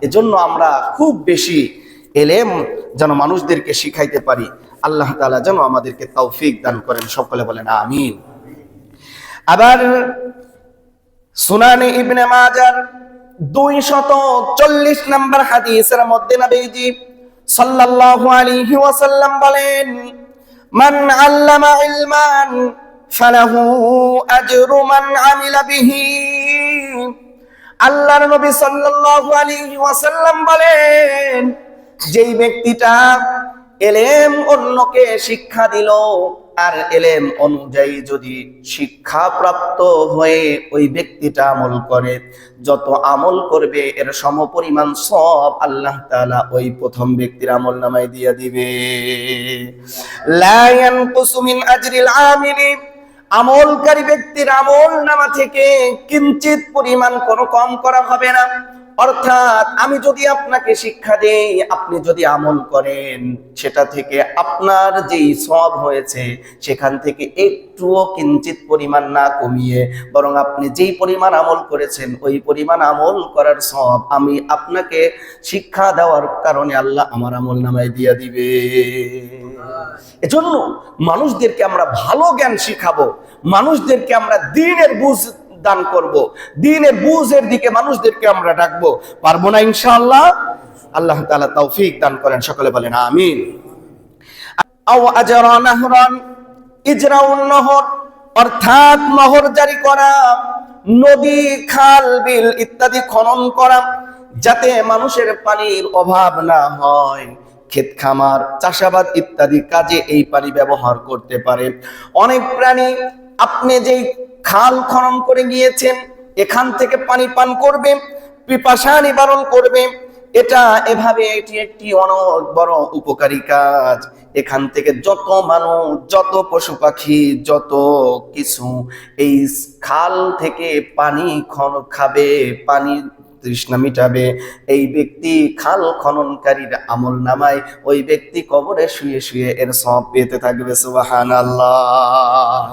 এজন্য আমরা খুব বেশি এলেম যেন মানুষদেরকে শিখাইতে পারি। আল্লাহ তাআলা যেন আমাদেরকে তৌফিক দান করেন, সকলে বলেন আমিন। আবার সুনানে ইবনে মাজার 240 নম্বর হাদিসের মধ্যে নবীজি সাল্লাল্লাহু আলাইহি ওয়াসাল্লাম বলেন, মান আল্লামা ইলমান ফালাহু আজরু মান আমিলা বিহি। আল্লাহর নবী সাল্লাল্লাহু আলাইহি ওয়াসাল্লাম বলেন, যেই ব্যক্তিটা এলেম অন্যকে শিক্ষা দিল আর এলেম অনুযায়ী যদি শিক্ষা প্রাপ্ত হয়ে ওই ব্যক্তিটা আমল করে, যত আমল করবে এর সমপরিমাণ সব আল্লাহ তাআলা ওই প্রথম ব্যক্তির আমলনামায় দিয়ে দিবে। লা ইয়ানকুসু মিন আজরিল আমিলি, আমলকারী ব্যক্তির আমলনামা থেকে কিঞ্চিত পরিমাণ কোনো কম করা হবে না। অর্থাৎ আমি যদি আপনাকে শিক্ষা দেই, আপনি যদি আমল করেন, সেটা থেকে আপনার যেই সওয়াব হয়েছে সেখান থেকে একটুও কিঞ্চিত পরিমাণ না কমিয়ে, বরং আপনি যেই পরিমাণ আমল করেছেন ওই পরিমাণ আমল করার সওয়াব আমি আপনাকে শিক্ষা দেওয়ার কারণে আল্লাহ আমার আমলনামায় দিয়ে দিবে। এজন্য মানুষদেরকে আমরা ভালো জ্ঞান শিখাবো, মানুষদেরকে আমরা দ্বীনের বুঝ দান করব, দ্বীনের বুঝের দিকে মানুষদেরকে আমরা ডাকবো। পারবো না ইনশাআল্লাহ? আল্লাহ তাআলা তৌফিক দান করেন, সকলে বলেন আমিন। আও আজরা নাহরান, ইজরাউন নহর, অর্থাৎ নহর জারি করা, নদী খাল বিল ইত্যাদি খনন করা, যাতে মানুষের পানির অভাব না হয়, ক্ষেত খামার চাষাবাদ ইত্যাদি কাজে এই পানি ব্যবহার করতে পারে। অনেক প্রাণী আপনি যেই খাল খনন করে গিয়েছেন এখান থেকে পানি পান করবে, পিপাসা নিবারণ করবে, এটা এভাবে এটি একটি অনেক বড় উপকারী কাজ। এখান থেকে যত মানুষ, যত পশু পাখি, যত কিছু এই খাল থেকে পানি খাবে, পানি তৃষ্ণা মিটাবে। এই ব্যক্তি খাল খননকারীর আমলনামায় ওই ব্যক্তি কবরে শুয়ে শুয়ে এর সওয়াব পেতে থাকবে। সুবহানাল্লাহ।